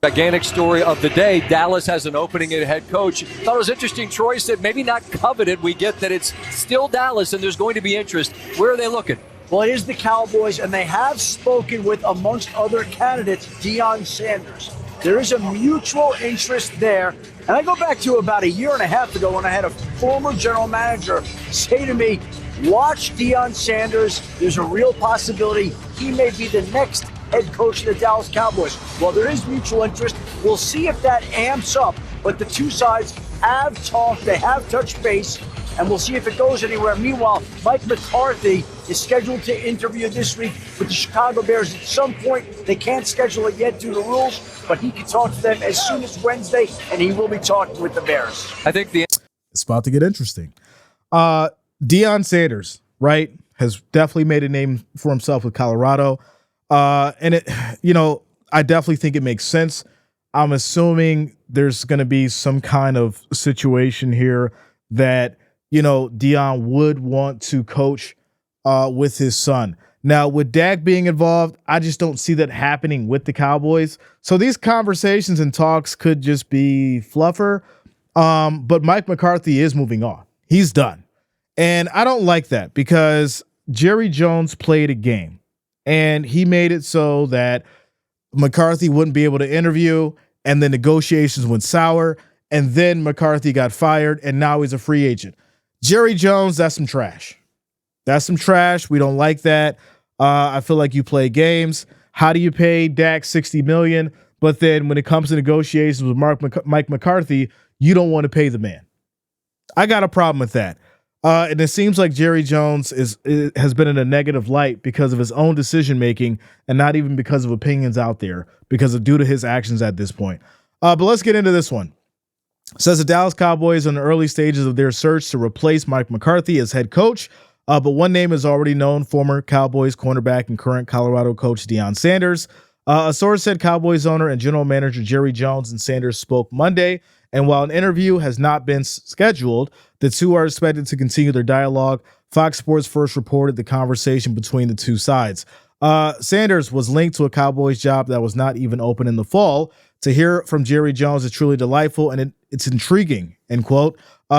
Gigantic story of the day. Dallas has an opening at head coach. Thought it was interesting. Troy said maybe not coveted. We get that it's still Dallas and there's going to be interest. Where are they looking? Well, it is the Cowboys, and they have spoken with, amongst other candidates, Deion Sanders. There is a mutual interest there. And I go back to about a year and a half ago when I had a former general manager say to me, watch Deion Sanders. There's a real possibility he may be the next head coach of the Dallas Cowboys. Well, there is mutual interest. We'll see if that amps up. But the two sides have talked. They have touched base. And we'll see if it goes anywhere. Meanwhile, Mike McCarthy is scheduled to interview this week with the Chicago Bears at some point. They can't schedule it yet due to rules, but he can talk to them as soon as Wednesday, and he will be talking with the Bears. I think it's about to get interesting. Deion Sanders, right, has definitely made a name for himself with Colorado. And it, I definitely think it makes sense. I'm assuming there's going to be some kind of situation here that, Deion would want to coach with his son. Now, with Dak being involved, I just don't see that happening with the Cowboys. So these conversations and talks could just be fluffer. But Mike McCarthy is moving on. He's done. And I don't like that because Jerry Jones played a game and he made it so that McCarthy wouldn't be able to interview, and the negotiations went sour, and then McCarthy got fired, and now he's a free agent. Jerry Jones, that's some trash. That's some trash. We don't like that. I feel like you play games. How do you pay Dak $60 million, but then when it comes to negotiations with Mike McCarthy, you don't want to pay the man? I got a problem with that. And it seems like Jerry Jones has been in a negative light because of his own decision making, and not even because of opinions out there, due to his actions at this point. But let's get into this one. It says the Dallas Cowboys are in the early stages of their search to replace Mike McCarthy as head coach. But one name is already known: former Cowboys cornerback and current Colorado coach Deion Sanders. A source said Cowboys owner and general manager Jerry Jones and Sanders spoke Monday. And while an interview has not been scheduled, the two are expected to continue their dialogue. Fox Sports first reported the conversation between the two sides. Sanders was linked to a Cowboys job that was not even open in the fall. To hear from Jerry Jones is truly delightful, and it's intriguing, end quote.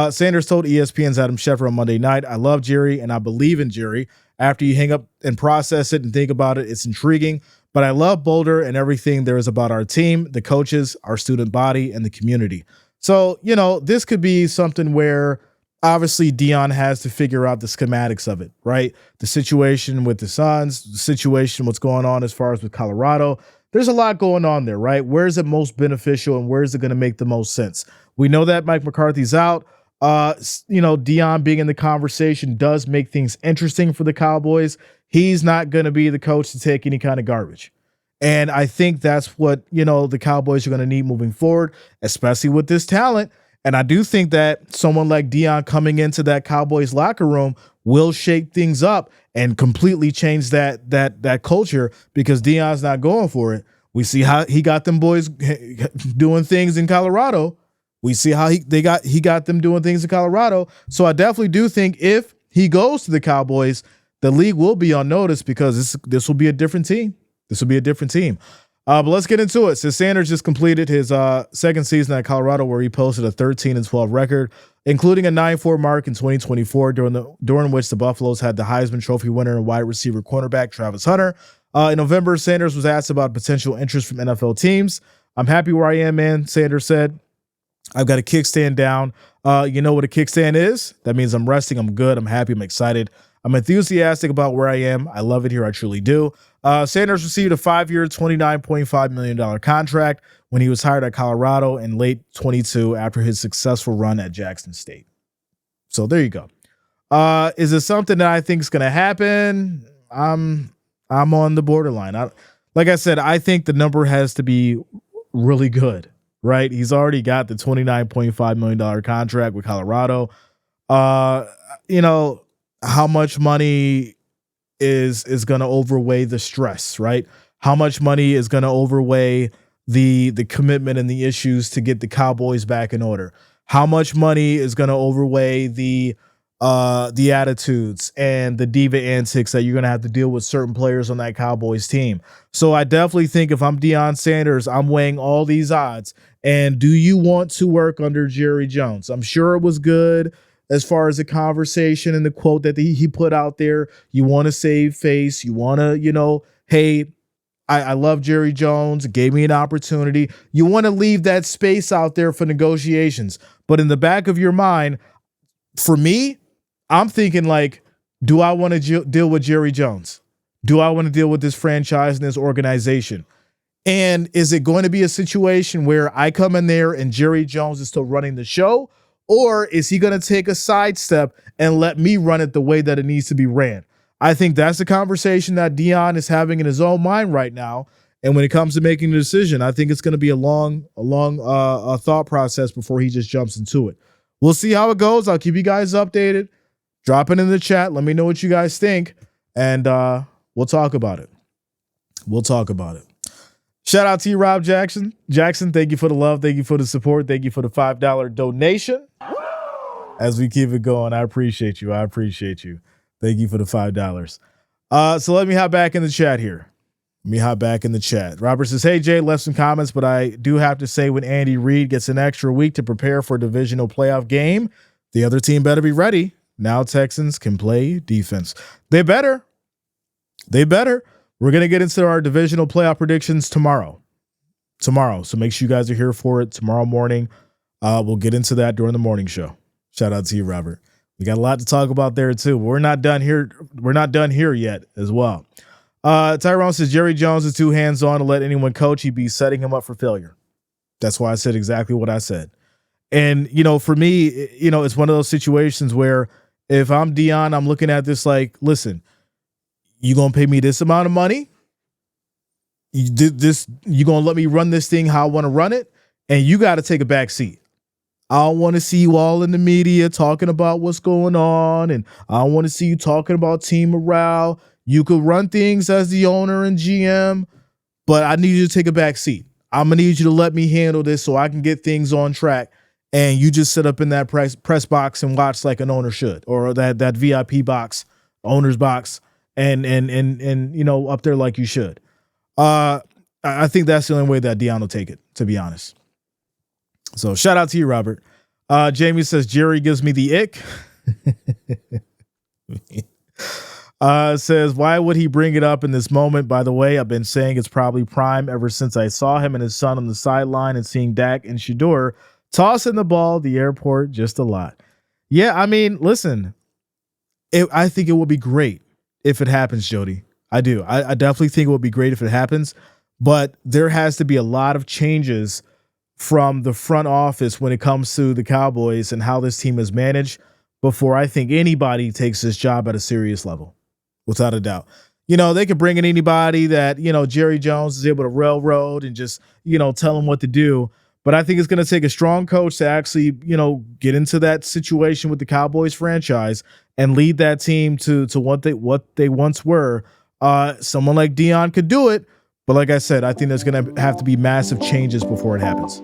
Sanders told ESPN's Adam Schefter on Monday night, "I love Jerry, and I believe in Jerry. After you hang up and process it and think about it, it's intriguing. But I love Boulder and everything there is about our team, the coaches, our student body, and the community." So, this could be something where obviously Deion has to figure out the schematics of it, right? The situation with the Suns, the situation, what's going on as far as with Colorado. There's a lot going on there, right? Where is it most beneficial and where is it going to make the most sense? We know that Mike McCarthy's out. Deion being in the conversation does make things interesting for the Cowboys. He's not going to be the coach to take any kind of garbage. And I think that's what, the Cowboys are going to need moving forward, especially with this talent. And I do think that someone like Deion coming into that Cowboys locker room will shake things up and completely change that culture, because Deion's not going for it. We see how he got them boys doing things in Colorado. We see how he got them doing things in Colorado. So I definitely do think if he goes to the Cowboys, the league will be on notice, because this will be a different team. This will be a different team. But let's get into it. So Sanders just completed his second season at Colorado, where he posted a 13-12 record, including a 9-4 mark in 2024, during which the Buffaloes had the Heisman Trophy winner and wide receiver cornerback Travis Hunter. In November, Sanders was asked about potential interest from NFL teams. "I'm happy where I am, man," Sanders said. "I've got a kickstand down. You know what a kickstand is? That means I'm resting, I'm good, I'm happy, I'm excited. I'm enthusiastic about where I am. I love it here. I truly do." Sanders received a 5-year, $29.5 million contract when he was hired at Colorado in late 22 after his successful run at Jackson State. So there you go. Is it something that I think is going to happen? I'm on the borderline. Like I said, I think the number has to be really good, right? He's already got the $29.5 million contract with Colorado. How much money is going to overweigh the stress, right? How much money is going to overweigh the commitment and the issues to get the Cowboys back in order? How much money is going to overweigh the the attitudes and the diva antics that you're going to have to deal with certain players on that Cowboys team. So I definitely think if I'm Deion Sanders, I'm weighing all these odds. And do you want to work under Jerry Jones? I'm sure it was good as far as the conversation and the quote that he put out there. You want to save face. You want to, hey, I love Jerry Jones, gave me an opportunity. You want to leave that space out there for negotiations. But in the back of your mind, for me, I'm thinking like, do I want to deal with Jerry Jones? Do I want to deal with this franchise and this organization? And is it going to be a situation where I come in there and Jerry Jones is still running the show? Or is he going to take a sidestep and let me run it the way that it needs to be ran? I think that's the conversation that Deion is having in his own mind right now. And when it comes to making the decision, I think it's going to be a long thought process before he just jumps into it. We'll see how it goes. I'll keep you guys updated. Drop it in the chat. Let me know what you guys think. And we'll talk about it. Shout out to you, Rob Jackson. Jackson, thank you for the love. Thank you for the support. Thank you for the $5 donation. As we keep it going, I appreciate you. Thank you for the $5. So let me hop back in the chat here. Robert says, hey, Jay, left some comments, but I do have to say when Andy Reid gets an extra week to prepare for a divisional playoff game, the other team better be ready. Now Texans can play defense. They better. We're going to get into our divisional playoff predictions tomorrow. So make sure you guys are here for it tomorrow morning. We'll get into that during the morning show. Shout out to you, Robert. We got a lot to talk about there too. We're not done here yet as well. Tyrone says Jerry Jones is too hands-on to let anyone coach. He'd be setting him up for failure. That's why I said exactly what I said. And, for me, it's one of those situations where if I'm Deion, I'm looking at this like, listen, you going to pay me this amount of money? You going to let me run this thing how I want to run it? And you got to take a back seat. I don't want to see you all in the media talking about what's going on. And I don't want to see you talking about team morale. You could run things as the owner and GM, but I need you to take a back seat. I'm going to need you to let me handle this so I can get things on track. And you just sit up in that press box and watch like an owner should, or that VIP box, owner's box, and up there like you should. I think that's the only way that Deion will take it, to be honest. So shout out to you, Robert. Jamie says Jerry gives me the ick. Says, why would he bring it up in this moment? By the way, I've been saying it's probably prime ever since I saw him and his son on the sideline and seeing Dak and Shador tossing the ball at the airport just a lot. Yeah, I mean, listen, I think it would be great if it happens, Jody. I do. I definitely think it would be great if it happens, but there has to be a lot of changes from the front office when it comes to the Cowboys and how this team is managed before I think anybody takes this job at a serious level. Without a doubt. They could bring in anybody that, Jerry Jones is able to railroad and just, tell them what to do. But I think it's going to take a strong coach to actually, get into that situation with the Cowboys franchise and lead that team to what they once were. Someone like Deion could do it. But like I said, I think there's going to have to be massive changes before it happens.